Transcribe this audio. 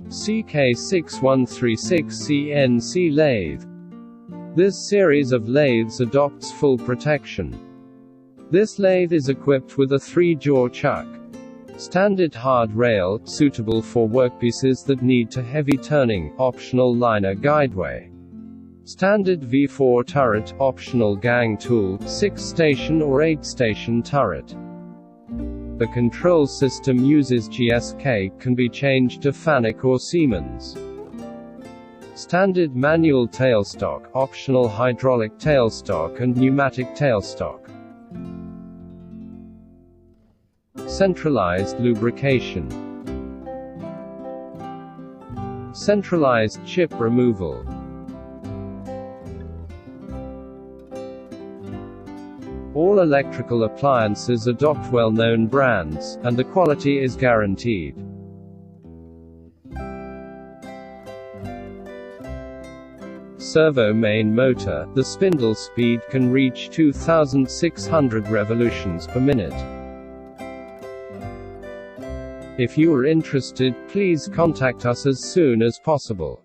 CK6136 CNC lathe. This series of lathes adopts full protection. This lathe is equipped with a 3-jaw chuck. Standard hard rail, suitable for workpieces that need to heavy turning, optional liner guideway. Standard V4 turret, optional gang tool, 6-station or 8-station turret. The control system uses GSK, can be changed to Fanuc or Siemens. Standard manual tailstock, optional hydraulic tailstock and pneumatic tailstock. Centralized lubrication. Centralized chip removal. All electrical appliances adopt well-known brands, and the quality is guaranteed. Servo main motor, the spindle speed can reach 2,600 revolutions per minute. If you are interested, please contact us as soon as possible.